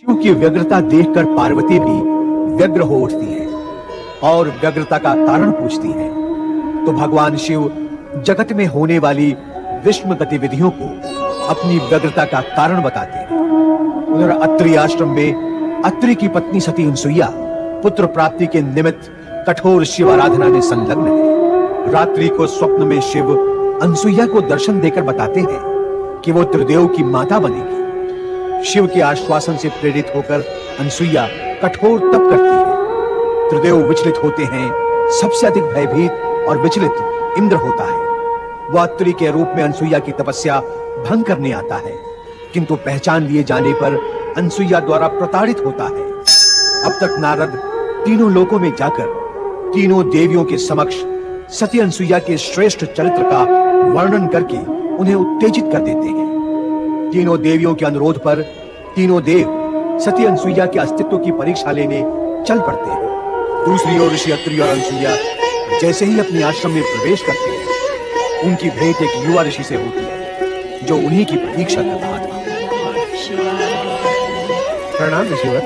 शिव की व्यग्रता देखकर पार्वती भी व्यग्र हो उठती है और व्यग्रता का कारण पूछती है। तो भगवान शिव जगत में होने वाली विषम गतिविधियों को अपनी व्यग्रता का कारण बताते हैं। उधर अत्रि आश्रम में अत्रि की पत्नी सती अनसुईया पुत्र प्राप्ति के निमित्त कठोर शिव आराधना में संलग्न है। रात्रि को स्वप्न में शिव अनसुईया को दर्शन देकर बताते हैं कि वो त्रिदेव की माता बनेगी। शिव के आश्वासन से प्रेरित होकर अनसुईया कठोर तप करती है। त्रिदेव विचलित होते हैं। सबसे अधिक भयभीत और विचलित इंद्र होता है। वह अत्रि के रूप में अनसुईया की तपस्या भंग करने आता है, किंतु पहचान लिए जाने पर अनसुईया द्वारा प्रताड़ित होता है। अब तक नारद तीनों लोकों में जाकर तीनों देवियों के समक्ष सती अनसुईया के श्रेष्ठ चरित्र का वर्णन करके उन्हें उत्तेजित कर देते हैं। तीनों देवियों के अनुरोध पर तीनों देव सती अनसुईया के अस्तित्व की परीक्षा लेने चल पड़ते हैं। दूसरी ओर ऋषि अत्रि और अनसुईया जैसे ही अपने आश्रम में प्रवेश करते हैं, उनकी भेंट एक युवा ऋषि से होती है जो उन्हीं की प्रतीक्षा कर रहा था। प्रणाम ऋषिवत।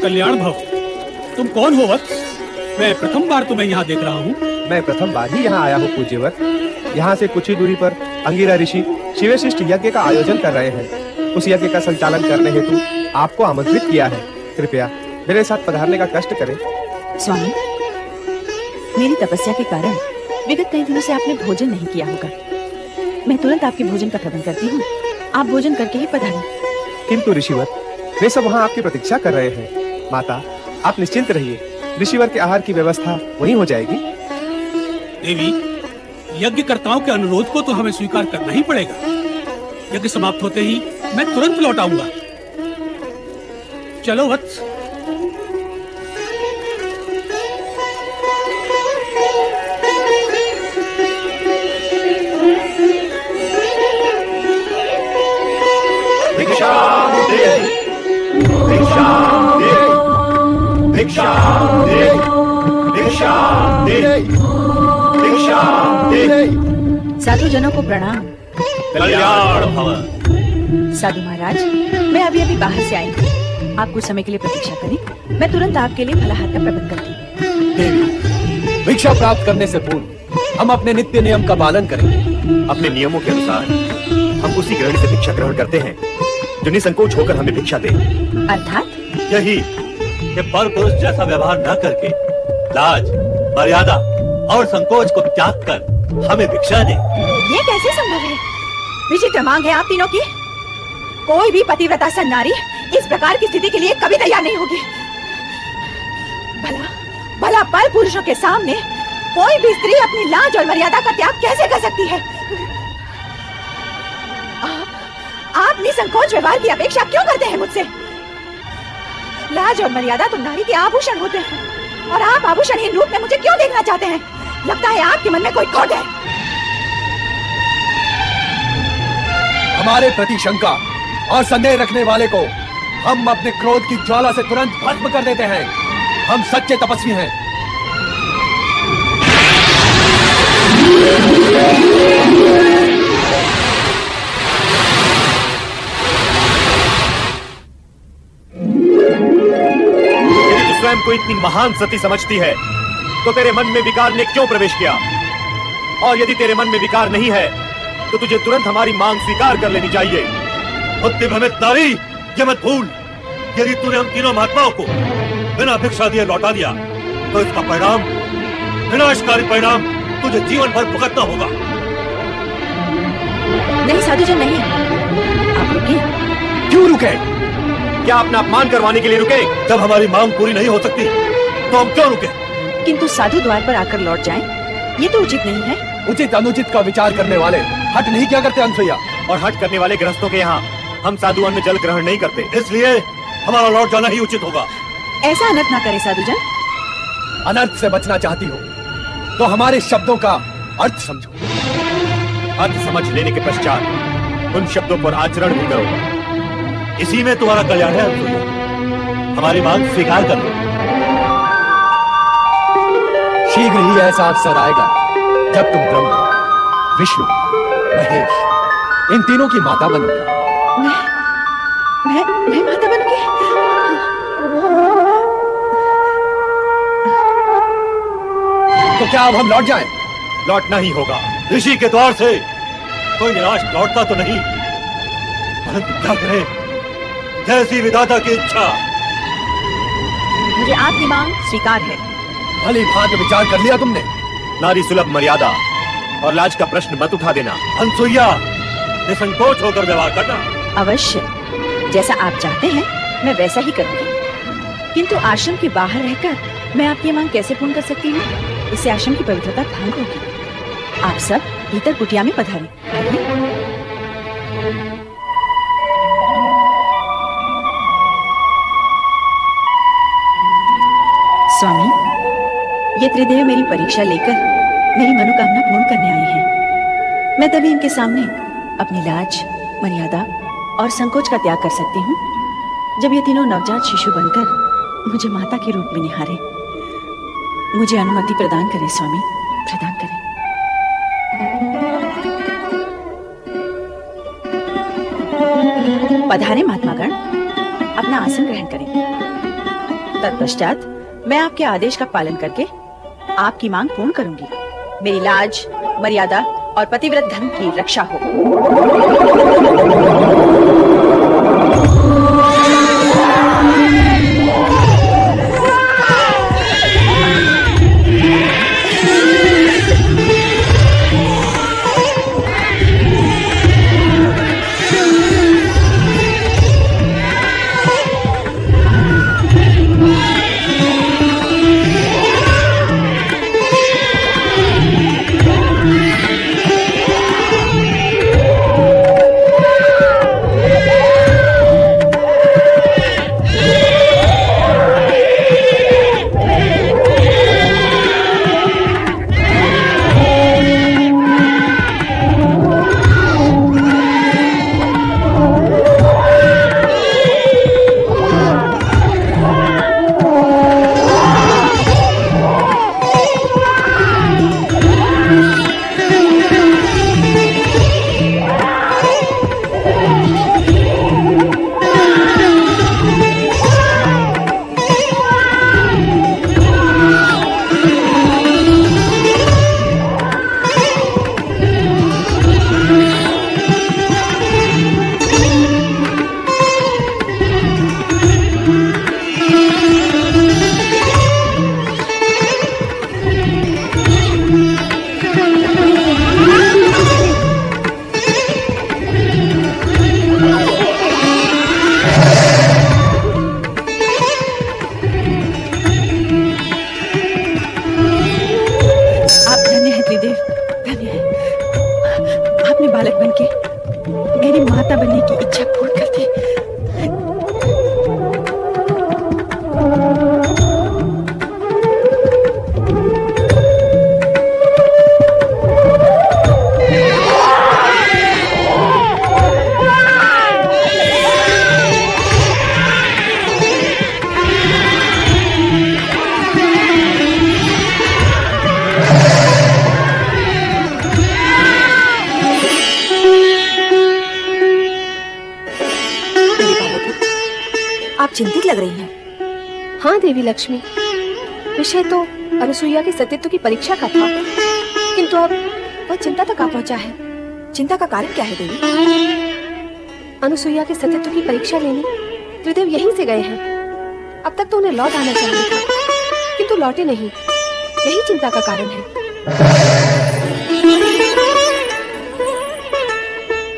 कल्याण भव। तुम कौन हो वत्स? मैं प्रथम बार तुम्हें यहाँ देख रहा हूँ। मैं प्रथम बार ही यहाँ आया हूँ पूज्यवत। यहाँ से कुछ ही दूरी पर अंगिरा ऋषि शिवशिष्ट यज्ञ का आयोजन कर रहे हैं। उस यज्ञ का संचालन करने हेतु आपको आमंत्रित किया है। कृपया मेरे साथ पधारने का कष्ट करें। स्वामी, मेरी तपस्या के कारण विगत कई दिनों से आपने भोजन नहीं किया होगा। मैं तुरंत आपके भोजन का प्रबंध करती हूँ। आप भोजन करके ही पधारें। किंतु ऋषिवर, वे सब वहाँ आपकी प्रतीक्षा कर रहे हैं। माता, आप निश्चिंत रहिए, ऋषिवर के आहार की व्यवस्था वहीं हो जाएगी। देवी, यज्ञकर्ताओं के अनुरोध को तो हमें स्वीकार करना ही पड़ेगा। यज्ञ समाप्त होते ही मैं तुरंत लौट आऊंगा। चलो वत्स। साधु जनों को प्रणाम। कल्याण भव। साधु महाराज, मैं अभी अभी बाहर से आई हूँ। आप कुछ समय के लिए प्रतीक्षा करें, मैं तुरंत आपके लिए फलाहार का प्रबंध करती हूँ। देवी, भिक्षा प्राप्त करने से पूर्व हम अपने नित्य नियम का पालन करेंगे। अपने नियमों के अनुसार हम उसी गृहिणी से भिक्षा ग्रहण करते हैं जो निसंकोच होकर हमें भिक्षा दे। अर्थात यही कि पर पुरुष जैसा व्यवहार न करके लाज, मर्यादा और संकोच को त्याग कर हमें भिक्षा दे। ये कैसे संभव है? विचित्र मांग है आप तीनों की। कोई भी पतिव्रता सन्नारी इस प्रकार की स्थिति के लिए कभी तैयार नहीं होगी। भला भला पर पुरुषों के सामने कोई भी स्त्री अपनी लाज और मर्यादा का त्याग कैसे कर सकती है? आप निसंकोच व्यवहार की अपेक्षा क्यों करते हैं मुझसे? लाज और मर्यादा तो नारी के आभूषण होते हैं और आप आभूषणहीन रूप में मुझे क्यों देखना चाहते हैं? लगता है आपके मन में कोई खोट है। हमारे प्रति शंका और संदेह रखने वाले को हम अपने क्रोध की ज्वाला से तुरंत भस्म कर देते हैं। हम सच्चे तपस्वी हैं। यदि तू स्वयं को इतनी महान सती समझती है तो तेरे मन में विकार ने क्यों प्रवेश किया? और यदि तेरे मन में विकार नहीं है तो तुझे तुरंत हमारी मांग स्वीकार कर लेनी चाहिए। बुद्धि भ्रमित नारी, ये मत भूल, यदि तूने हम तीनों महात्माओं को बिना भिक्षा दिए लौटा दिया तो इसका परिणाम, विनाशकारी परिणाम तुझे जीवन भर भुगतना होगा। नहीं साधुजन, नहीं। आप रुकिए। क्यों रुके? क्या अपना अपमान करवाने के लिए रुके? जब हमारी मांग पूरी नहीं हो सकती तो हम क्यों रुके? किंतु साधु द्वार पर आकर लौट जाएं, ये तो उचित नहीं है। उचित अनुचित का विचार करने वाले हट नहीं क्या करते अनसुईया? और हट करने वाले गृहस्थों के यहाँ हम साधु अन्न जल ग्रहण नहीं करते, इसलिए हमारा लौट जाना ही उचित होगा। ऐसा अनर्थ ना करे साधुजन। अनर्थ से बचना चाहती हो तो हमारे शब्दों का अर्थ समझो। अर्थ समझ लेने के पश्चात उन शब्दों पर आचरण भी करो। इसी में तुम्हारा कल्याण है अनसुईया। हमारी मांग स्वीकार कर लो। शीघ्र ही ऐसा अवसर आएगा जब तुम ब्रह्मा, विष्णु, महेश इन तीनों की माता बनोगी। मैं माता बनूंगी? क्या अब हम लौट जाएं? लौटना ही होगा। ऋषि के द्वार से कोई निराश लौटता तो नहीं, परंतु क्या करें, जैसी विधाता की इच्छा। मुझे आपकी मांग स्वीकार है। भली भांति विचार कर लिया तुमने? नारी सुलभ मर्यादा और लाज का प्रश्न मत उठा देना। अनसुईया, निसंकोच होकर व्यवहार करना। अवश्य, जैसा आप चाहते हैं मैं वैसा ही करूंगी। किंतु आश्रम के बाहर रहकर मैं आपकी मांग कैसे पूर्ण कर सकती हूँ? इससे आश्रम की पवित्रता भंग होगी। आप सब भीतर कुटिया में पधारें। स्वामी, ये त्रिदेव मेरी परीक्षा लेकर मेरी मनोकामना पूर्ण करने आए हैं। मैं तभी इनके सामने अपनी लाज, मर्यादा और संकोच का त्याग कर सकती हूँ जब ये तीनों नवजात शिशु बनकर मुझे माता के रूप में निहारे। मुझे अनुमति प्रदान करें स्वामी, प्रदान करें। पधारे महात्मागण, अपना आसन ग्रहण करें। तत्पश्चात मैं आपके आदेश का पालन करके आपकी मांग पूर्ण करूंगी। मेरी लाज, मर्यादा और पतिव्रत धर्म की रक्षा हो। चिंतित लग रही हैं। हाँ देवी लक्ष्मी, विषय तो अनुसुईया के सतीत्व की परीक्षा का था, किंतु अब वह चिंता तक आ पहुंचा है। चिंता का कारण क्या है देवी? अनुसुईया के सतीत्व की परीक्षा लेने त्रिदेव यहीं से गए हैं। अब तक तो उन्हें लौट आना चाहिए था, किंतु लौटे नहीं। यही चिंता का कारण है।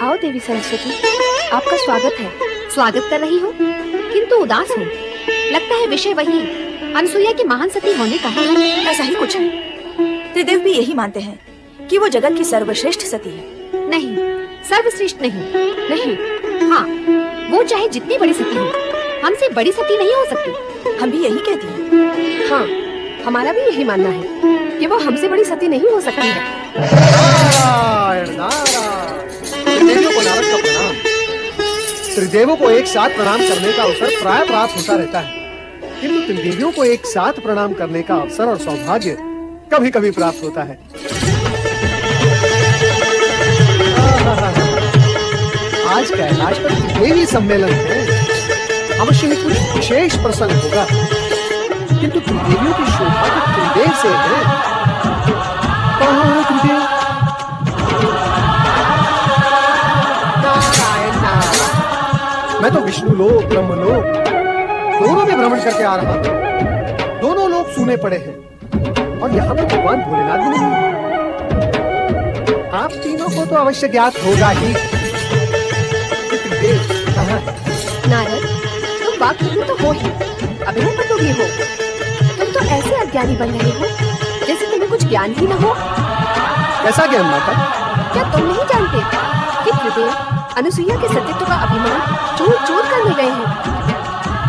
आओ देवी सरस्वती, आपका स्वागत है। स्वागत कर रही हूँ, किंतु उदास हूँ। लगता है विषय वही अनुसुईया की महान सती होने का है। ऐसा ही कुछ है। त्रिदेव भी यही मानते हैं कि वो जगत की सर्वश्रेष्ठ सती है। नहीं, सर्वश्रेष्ठ नहीं। हाँ, वो चाहे जितनी बड़ी सती हो, हमसे बड़ी सती नहीं हो सकती। हम भी यही कहती हैं। हाँ, हमारा भी यही मानना है कि वो हमसे बड़ी सती नहीं हो सकती है। नारायण नारायण। त्रिदेवियों को नारद का प्रणाम। त्रिदेवों को एक साथ प्रणाम करने का अवसर प्राय प्राप्त होता रहता है, किंतु त्रिदेवियों को एक साथ प्रणाम करने का अवसर और सौभाग्य कभी कभी प्राप्त होता है। आज कैलाश पर त्रिदेवी सम्मेलन है। अवश्य ही कुछ विशेष प्रसंग होगा, किंतु त्रिदेवियों की शोभा तो त्रिदेव से है। कहाँ है त्रिदेव? नारायण नारायण। मैं तो विष्णु लोक ब्रह्म लोक दोनों में भ्रमण करके आ रहा हूँ। दोनों लोग सूने पड़े हैं और यहाँ पर भगवान भोलेनाथ भी नहीं है। आप तीनों को तो अवश्य ज्ञात होगा ही। त्रिदेव कहाँ है? नारद, तुम वाक्पटु तो हो ही, अभिनय पटु भी हो। तुम तो ऐसे अज्ञानी बन रहे हो जैसे तुम्हें कुछ ज्ञान ही न हो। कैसा ज्ञान माता? क्या तुम नहीं जानते कि त्रिदेव अनुसुईया के सतीत्व का अभिमान चूर चूर करने गए हैं?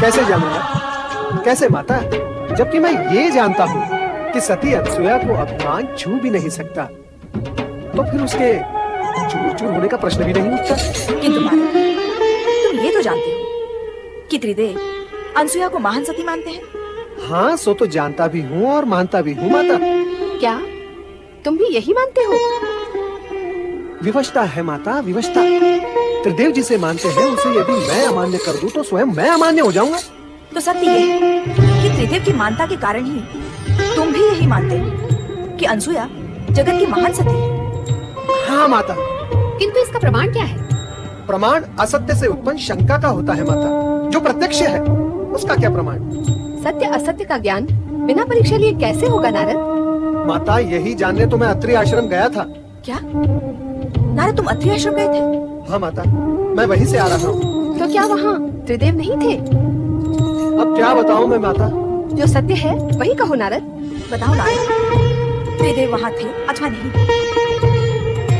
कैसे जानूंगा? कैसे माता? जबकि मैं ये जानता हूँ कि सती अनुसुईया को अभिमान छू भी नहीं सकता, तो फिर उसके चूर चूर होने का प्रश्न भी नहीं उठता। किंतु माता, तुम ये तो जानते हो कि त्रिदेव अनसुईया को महान सती मानते हैं। हाँ, सो तो जानता भी हूँ और मानता भी हूँ माता। क्या तुम भी यही मानते हो? विवशता है माता, विवशता। त्रिदेव जिसे मानते हैं उसे यदि मैं अमान्य कर दूं तो स्वयं मैं अमान्य हो जाऊंगा। तो सत्य ये है कि त्रिदेव की मानता के कारण ही तुम भी यही मानते हो कि अनसुईया जगत की महान सती है। हाँ माता। किंतु इसका प्रमाण क्या है? प्रमाण असत्य से उत्पन्न शंका का होता है माता। जो प्रत्यक्ष है उसका क्या प्रमाण? सत्य असत्य का ज्ञान बिना परीक्षा लिए कैसे होगा नारद? माता, यही जानने तो मैं अत्रि आश्रम गया था। क्या नारद, तुम अत्रि आश्रम गए थे? हाँ माता, मैं वहीं से आ रहा हूँ। तो क्या वहाँ त्रिदेव नहीं थे? अब क्या बताऊँ मैं माता? जो सत्य है वही कहो नारद। बताओ नारद, त्रिदेव वहाँ थे अथवा नहीं?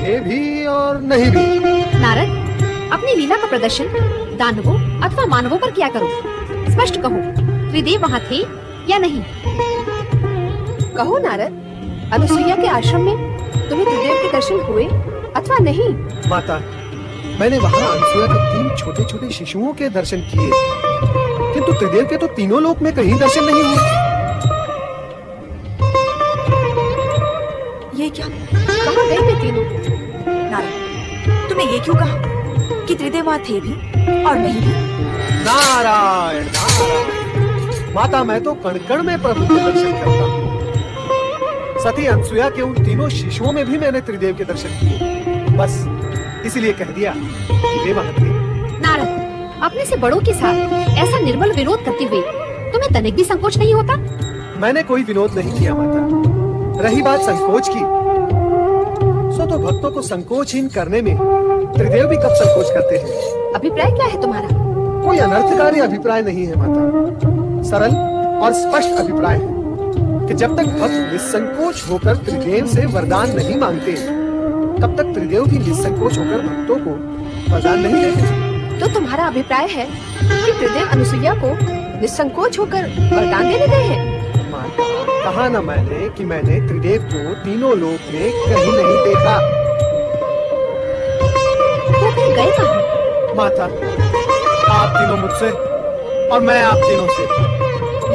थे भी और नहीं भी। नारद, अपनी लीला का प्रदर्शन दानवों अथवा मानवों पर किया करो। स्पष्ट कहो, त्रिदेव वहाँ थे या नहीं? कहो नारद, अनुसुईया के आश्रम में तुम्हें त्रिदेव के दर्शन हुए अथवा नहीं? माता, मैंने वहाँ अनसुईया के 3 छोटे छोटे शिशुओं के दर्शन किए, किंतु त्रिदेव के तो तीनों लोक में कहीं दर्शन नहीं हुए। ये क्या? कहाँ गए वे तीनों? नारद, तुमने ये क्यों कहा कि त्रिदेव वहाँ थे भी और नहीं भी? नारायण नारायण। माता, मैं तो कण कण में प्रभु के दर्शन करता हूँ। सती अनसुईया के उन तीनों शिशुओं में भी मैंने त्रिदेव के दर्शन किए। बस इसलिए कह दिया कि वे वहाँ थे। नारद, अपने से बड़ों के साथ ऐसा निर्बल विरोध करते हुए तुम्हें तनिक भी संकोच नहीं होता? मैंने कोई विनोद नहीं किया माता। रही बात संकोच की, सो तो भक्तों को संकोचहीन करने में त्रिदेव भी कब संकोच करते हैं। अभिप्राय क्या है तुम्हारा? कोई अनर्थकारी अभिप्राय नहीं है माता। सरल और स्पष्ट अभिप्राय है कि जब तक भक्त निसंकोच होकर त्रिदेव से वरदान नहीं मांगते, तब तक त्रिदेव भी निसंकोच होकर भक्तों को वरदान नहीं देते। तो तुम्हारा अभिप्राय है कि त्रिदेव अनुसुईया को निसंकोच होकर वरदान देने गए हैं? माता, कहा ना मैंने कि मैंने त्रिदेव को तीनों लोक में कहीं नहीं देखा। तो फिर गए कहाँ? माता, आप तीनों मुझसे और मैं आप तीनों से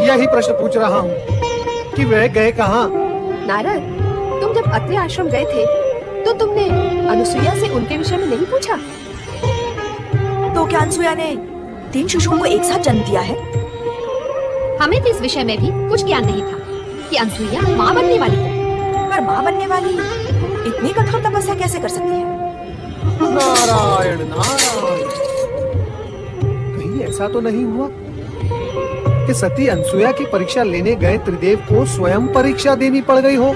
यही प्रश्न पूछ रहा हूँ कि वे गए कहाँ? नारद, तुम जब अत्रि आश्रम गए थे तो तुमने अनुसुईया से उनके विषय में नहीं पूछा? तो क्या अनसुईया ने 3 शिशुओं को एक साथ जन्म दिया है? हमें तो इस विषय में भी कुछ ज्ञान नहीं था कि अनसुईया माँ बनने वाली है। पर माँ बनने वाली इतनी कठोर तपस्या कैसे कर सकती है? नारायण नारायण। कहीं ऐसा तो नहीं हुआ कि सती अनसुईया की परीक्षा लेने गए त्रिदेव को स्वयं परीक्षा देनी पड़ गई हो?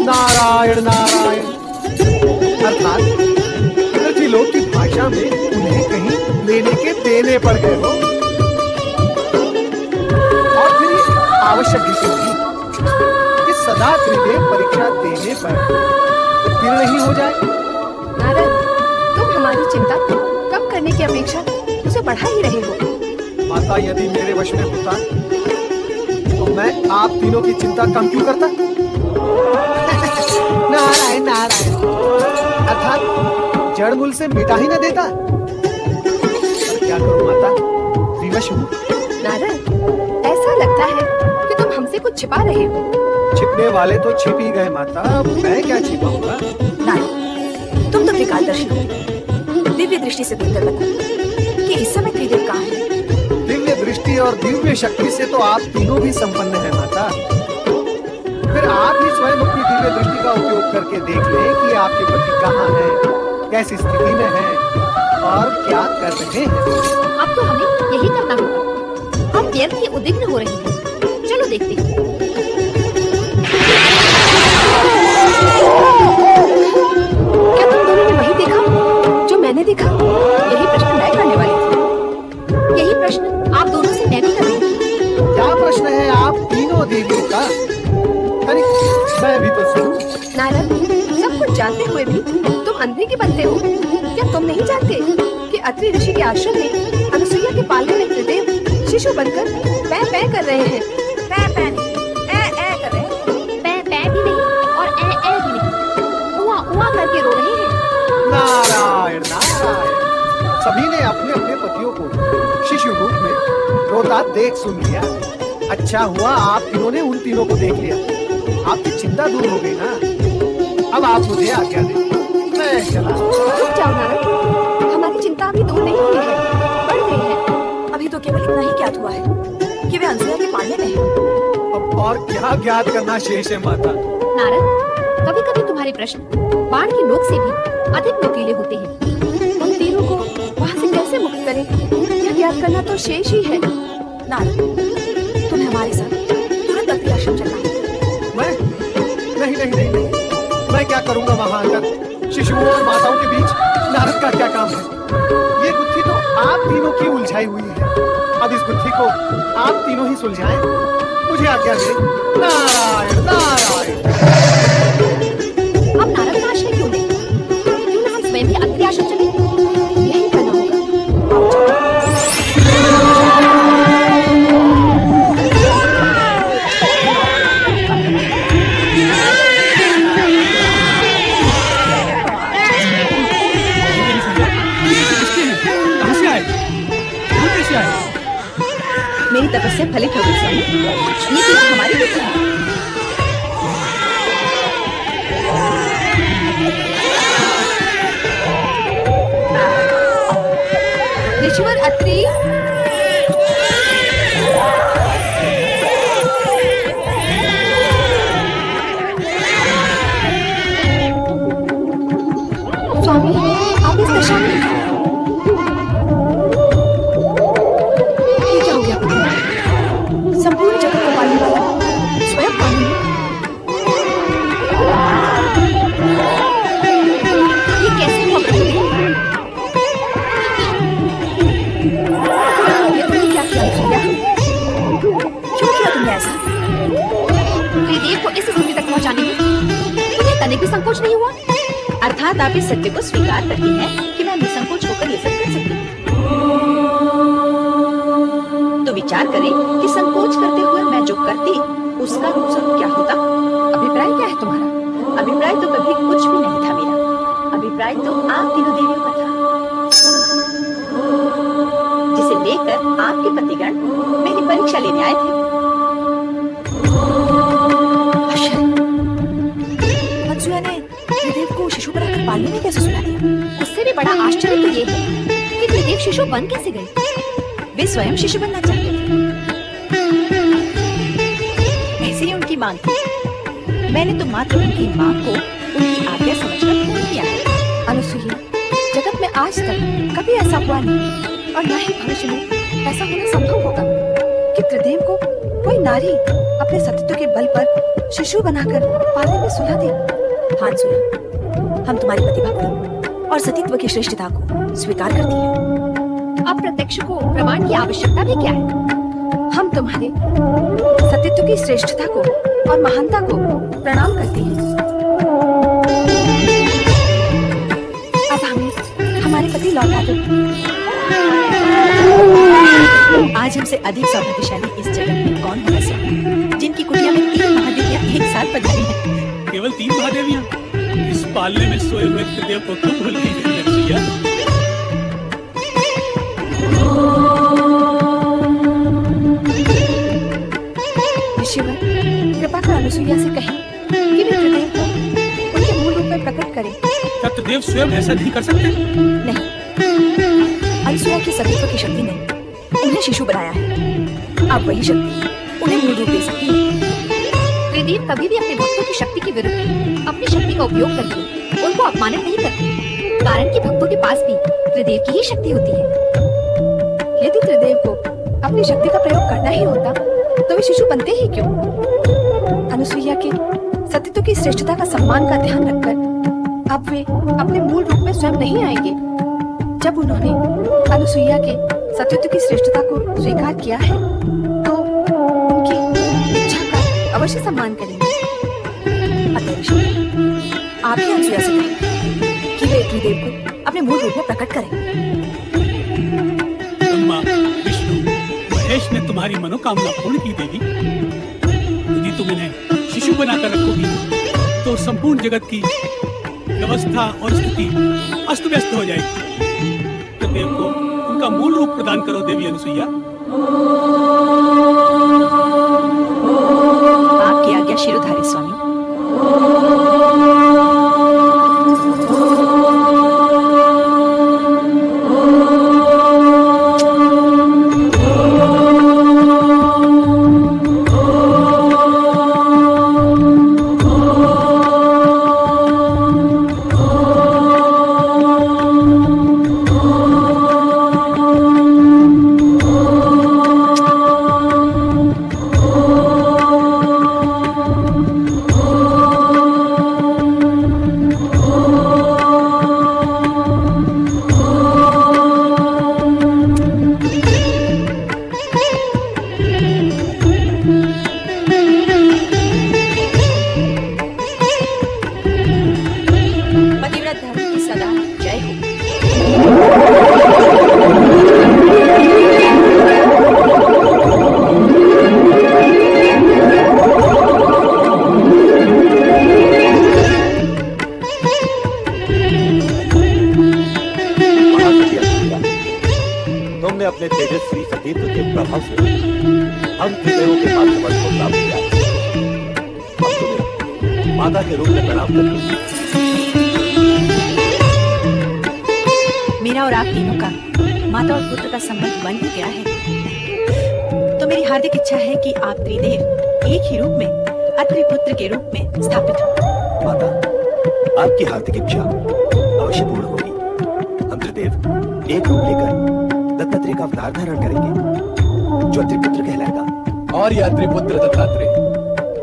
नारायण नारायण। अर्थात पृथ्वीलोक की भाषा में उन्हें कहीं लेने के देने पड़ गए हो। और फिर आवश्यक थी कि सदा त्रिदेव परीक्षा देने पर उत्तीर्ण नहीं हो जाए। नारद, तुम हमारी चिंता कम करने की अपेक्षा उसे बढ़ा ही रहे हो। माता, यदि मेरे वश में होता तो मैं आप तीनों की चिंता कम क्यों करता? नारायण नारायण। अर्थात जड़ मूल से मिटा ही न देता। पर क्या करूं माता, विवश हूं। नारद, ऐसा लगता है कि तुम हमसे कुछ छिपा रहे हो। छिपने वाले तो छिप ही गए माता, अब मैं क्या छिपाऊंगा? नारद, तुम तो त्रिकालदर्शी हो। दिव्य दृष्टि से देखकर बताओ कि इस समय त्रिदेव कहाँ है? दिव्य दृष्टि और दिव्य शक्ति से तो आप तीनों भी संपन्न हैं माता। फिर आप ही स्वयं अपनी दिव्य दृष्टि का उपयोग करके देख लें कि आपके पति कहाँ हैं, कैसी स्थिति में हैं और क्या कर रहे हैं। अब तो हमें यही करना होगा। हम व्यर्थ ही उद्विग्न हो रहे हैं। चलो देखते हैं। क्या तुम दोनों ने वही देखा जो मैंने देखा? यही प्रश्न मैं करने वाली थी। यही प्रश्न आप दोनों से मैं भी कर रही थी। क्या प्रश्न है आप तीनों देवियों का? अरे मैं भी तो सुनूं। नारद, सब कुछ जानते हुए भी तुम अंधे के बनते हो। क्या तुम नहीं जानते कि अत्रि ऋषि के आश्रम में अनुसुईया के पालने में त्रिदेव शिशु बनकर पै पै कर रहे हैं? पै पै नहीं, ए कर रहे हैं। पै पै भी नहीं और ए भी नहीं, उआ उआ करके रो रहे हैं। नारायण नारायण, सभी ने अपने अपने पतियों को शिशु रूप में रोता देख सुन लिया। अच्छा हुआ आप तीनों ने उन तीनों को देख लिया, आपकी चिंता दूर हो गई ना। अब आप मुझे आज्ञा दें, मैं चला। रुक जाओ नारद, हमारी चिंता अभी दूर नहीं हुई है, बढ़ गई है। अभी तो केवल इतना ही ज्ञात हुआ है कि वे अनसुया के पालने में हैं। अब और क्या ज्ञात करना शेष है माता। नारद, कभी कभी तुम्हारे प्रश्न बाण की नोक से भी अधिक नुकीले होते हैं। उन तीनों को वहाँ से कैसे मुक्त करें, यह ज्ञात करना तो शेष ही है। नारद, तुम्हें हमारे साथ तुरंत अत्रि आश्रम चलना है। नहीं, मैं क्या करूंगा वहां आकर? शिशुओं और माताओं के बीच नारद का क्या काम है? ये गुत्थी तो आप तीनों की उलझाई हुई है। अब इस गुत्थी को आप तीनों ही सुलझाएं। मुझे आज्ञा दें। नारायण नारायण। अब नारद का आश्रय क्यों नहीं? क्यों ना हम स्वयं भी अत्रि आश्रम चलें? यही करना होगा। मेरी तपस्या फलित हो गई स्वामी। ये तीनों हमारी बेटी हैं। ऋषिवर अत्रि, स्वामी आप इस दशा में क्या हो गया? संपूर्ण जगत को पालने वाला स्वयं पानी ये कैसे हुआ प्रभु? क्या किया अनुसुईया? क्यों किया तुमने ऐसा? त्रिदेव को इस स्थिति तक पहुंचाने में मुझे तनिक भी संकोच नहीं हुआ। अर्थात आप इस सत्य को स्वीकार करती हैं कि मैं निसंकोच होकर ये सब कर सकती हूँ। तो विचार करें कि संकोच करते हुए मैं जो करती उसका नुकसान क्या होता। अभिप्राय क्या है तुम्हारा? अभिप्राय तो कभी कुछ भी नहीं था मेरा। अभिप्राय तो आप तीनों देवियों का था, जिसे लेकर आपके पतिगण मेरी परीक्षा लेने आए थे। अनसुया ने त्रिदेव को शिशु बनाकर पालने में कैसे सुला दिया? उससे भी बड़ा आश्चर्य तो ये है कि त्रिदेव शिशु बन कैसे गए? वे स्वयं शिशु बनना चाहते थे, ऐसी उनकी मांग थी। मैंने तो मात्र उनकी मांग को उनकी आज्ञा समझकर पूर्ण किया है। अनुसुईया, जगत में आज तक कभी ऐसा हुआ नहीं और न ही भविष्य में ऐसा होना संभव होगा कि त्रिदेव को कोई नारी अपने सतीत्व के बल पर शिशु बनाकर पालने में सुला दे। हाँ अनसुया, हम तुम्हारी प्रतिभा को और सतीत्व की श्रेष्ठता को स्वीकार करती हैं। अब प्रत्यक्ष को प्रमाण की आवश्यकता भी क्या है? हम तुम्हारे सतीत्व की श्रेष्ठता को और महानता को प्रणाम करते हैं। अब हमें हमारे पति लौटा दो। आज हमसे अधिक सौभाग्यशाली इस जगत में कौन होगा स्वामी, जिनकी कुटिया में 3 महादेवियां एक साथ पधारी हैं। केवल 3 महादेवियां? इस पालने में सोए हुए त्रिदेव को क्यों भूल गई अनुसुईया? ऋषिवर, कृपा कर अनुसुईया से कहें कि वे त्रिदेव को उनके मूल रूप में प्रकट करें। क्या त्रिदेव स्वयं ऐसा नहीं कर सकते? नहीं, अनसुया की सतीत्व की शक्ति ने उन्हें शिशु बनाया है। अब वही शक्ति उन्हें मूल रूप दे सकती है। त्रिदेव कभी भी अपने भक्तों की शक्ति के विरुद्ध अपनी शक्ति का उपयोग करके उनको अपमानित नहीं करते, कारण कि भक्तों के पास भी त्रिदेव की ही शक्ति होती है। यदि त्रिदेव को अपनी शक्ति का प्रयोग करना ही होता तो वे शिशु बनते ही क्यों? अनुसुईया के सतीत्व की श्रेष्ठता का सम्मान का ध्यान रखकर अब वे अपने मूल रूप में स्वयं नहीं आएंगे। जब उन्होंने अनुसुईया के सतीत्व की श्रेष्ठता को स्वीकार किया है तो उनकी इच्छा का अवश्य सम्मान करेंगे। अतः ऋषि, आप ही अनुसुईया से कहें कि वे त्रिदेव को अपने मूल रूप में प्रकट करें। ब्रह्मा, विष्णु, महेश ने तुम्हारी मनोकामना पूर्ण की देवी। यदि तुम इन्हें शिशु बनाकर रखोगी तो संपूर्ण जगत की व्यवस्था और स्थिति अस्त व्यस्त हो जाएगी। त्रिदेव को उनका मूल रूप प्रदान करो देवी अनुसुईया। आपकी आज्ञा शिरोधारी स्वामी। अपने तेजस्वी सतीत्व के प्रभाव से हम त्रिदेवों के पास को प्राप्त किया। हम तुम्हें माता के रूप में प्रणाम करते हैं। मेरा और आप तीनों का माता और पुत्र का संबंध बन ही गया है, तो मेरी हार्दिक इच्छा है कि आप त्रिदेव एक ही रूप में अत्रि पुत्र के रूप में स्थापित हो। माता, आपकी हार्दिक इच्छा अवश्य पूर्ण होगी। हम त्रिदेव एक रूप लेकर दत्तात्रेय का अवतार धारण करेंगे, जो त्रिपुत्र कहलाएगा। और यह त्रिपुत्र दत्तात्रेय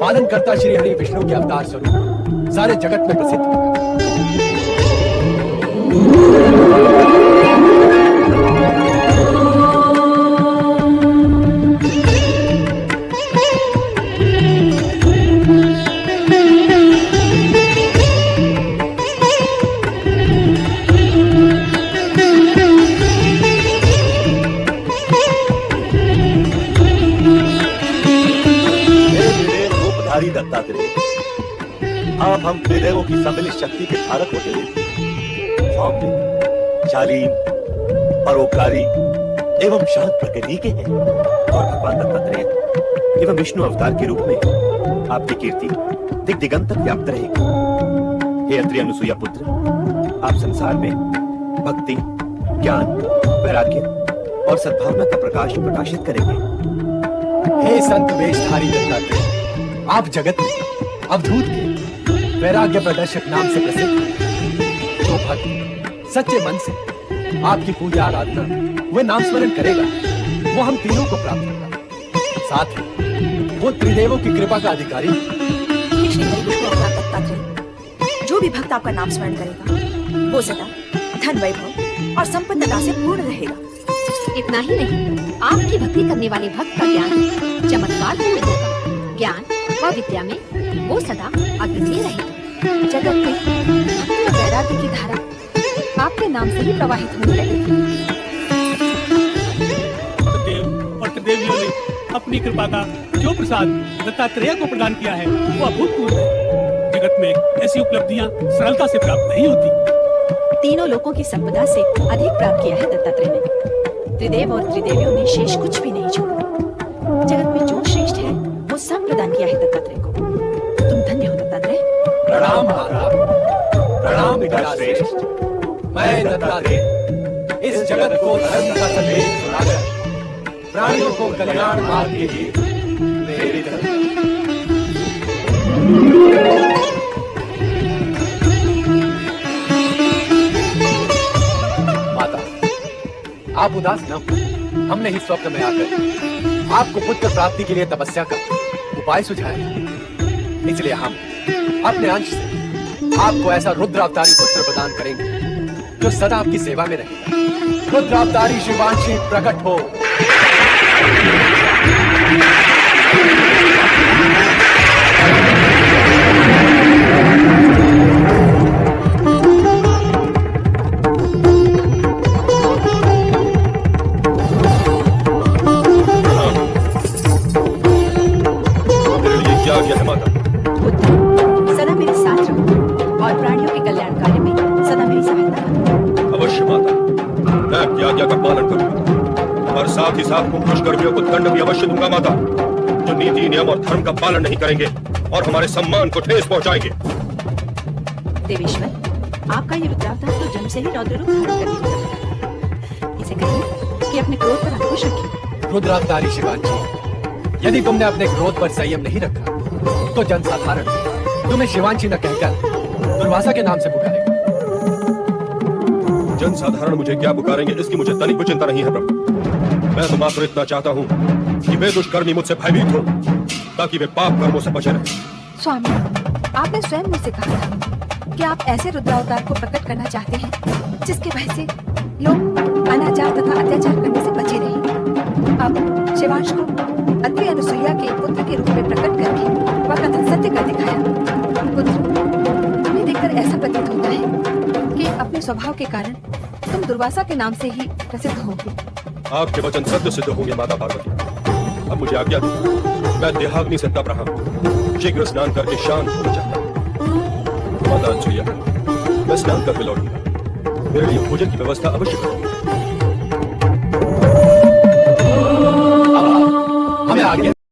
पालनकर्ता श्री हरि विष्णु के अवतार स्वरूप सारे जगत में प्रसिद्ध होगा। दत्तात्रेय, आप हम त्रिदेवों की सम्मिलित शक्ति के धारक होते हुए सौम्य, शालीन, परोपकारी एवं शांत प्रकृति के हैं। और भगवान दत्तात्रेय एवं विष्णु अवतार के रूप में आपकी कीर्ति दिग दिगंत तक व्याप्त रहेगी। हे अत्रि अनुसुईया पुत्र, आप संसार में भक्ति, ज्ञान, वैराग्य और सद्भावना का प्रकाश प्रकाशित करेंगे। हे संत वेशधारी दत्तात्रेय, आप जगत में अवधूत के वैराग्य प्रदर्शक नाम से प्रसिद्ध हैं। जो भक्त सच्चे मन से आपकी पूजा आराधना वे नाम स्मरण करेगा, वो हम तीनों को प्राप्त होगा। साथ ही वो त्रिदेवों की कृपा का अधिकारी। दत्तात्रेय, जो भी भक्त आपका नाम स्मरण करेगा वो सदा धन, वैभव और संपन्नता से पूर्ण रहेगा। इतना ही नहीं, आपकी भक्ति करने वाले भक्त का ज्ञान चमत्कार पूर्ण होगा। ज्ञान व विद्या में वो सदा अद्वितीय रहेगा। जगत में भक्ति और वैराग्य की धारा आपके नाम से ही प्रवाहित होने लगेगी। देव और त्रिदेवियों ने अपनी कृपा का जो प्रसाद दत्तात्रेय को प्रदान किया है वो अभूतपूर्व है। जगत में ऐसी उपलब्धियां सरलता से प्राप्त नहीं होती। तीनों लोकों की संपदा से अधिक प्राप्त किया है दत्तात्रेय ने। त्रिदेव और त्रिदेवियों ने शेष कुछ भी नहीं छोड़ा। जगत में जो श्रेष्ठ है वो सब प्रदान किया है दत्तात्रेय को। तुम धन्य हो दत्तात्रेय। प्रणाम माता, प्रणाम पिता श्रेष्ठ। मैं दत्तात्रेय इस जगत को धर्म का संदेश सुनाकर प्राणियों को कल्याण मार्ग के लिए प्रेरित करता हूं। माता, आप उदास न हो। हमने ही स्वप्न में आकर आपको पुत्र प्राप्ति के लिए तपस्या का उपाय सुझाया, इसलिए हम अपने अंश से आपको ऐसा रुद्रावतारी पुत्र प्रदान करेंगे जो सदा आपकी सेवा में रहेगा। रुद्रावतारी शिवांशी प्रकट हो। सदा मेरे साथ रहो और प्राणियों के कल्याण कार्य में सदा मेरी सहायता करो। अवश्य माता, मैं आपकी आज्ञा का पालन करूंगा और साथ ही साथ कुछ दुष्कर्मियों को दंड भी अवश्य दूंगा माता, जो नीति नियम और धर्म का पालन नहीं करेंगे और हमारे सम्मान को ठेस पहुंचाएंगे। देवेश्वर, आपका ये रुद्रावतार तो जन्म से ही रौद्र रूप धारण करने लगा। इसे कहिए कि अपने क्रोध पर अंकुश रखिए। रुद्रावतारी शिवांशी, यदि तुमने अपने क्रोध पर संयम नहीं रखा तो जनसाधारण तुम्हें शिवांशी न कहकर दुर्वासा के नाम से पुकारेगा। जनसाधारण मुझे क्या पुकारेंगे इसकी मुझे तनिक भी चिंता नहीं है प्रभु। मैं तो मात्र इतना चाहता हूँ कि वे दुष्कर्मी मुझसे भयभीत हो ताकि वे पाप कर्मों से बचे रहें। स्वामी, आपने स्वयं मुझसे कहा था कि आप ऐसे रुद्रावतार को प्रकट करना चाहते हैं जिसके भय से लोग अनाचार तथा अत्याचार करने से बचे रहें। अब शिवांश को अत्रि अनुसुईया के पुत्र के रूप में प्रकट करके वह कथन सत्य कर दिखाया। पुत्र, तुम्हें देखकर ऐसा प्रतीत होता है कि अपने स्वभाव के कारण तुम दुर्वासा के नाम से ही प्रसिद्ध होगे। आपके वचन सत्य सिद्ध होंगे माता पार्वती। अब मुझे आज्ञा दीजिए, मैं देहाग्नि से तप रहा हूँ, शीघ्र स्नान करके शांत होना चाहता हूँ। माता अनुसुईया, मैं स्नान करके लौटूंगा, मेरे लिए भोजन की व्यवस्था अवश्य करूँ।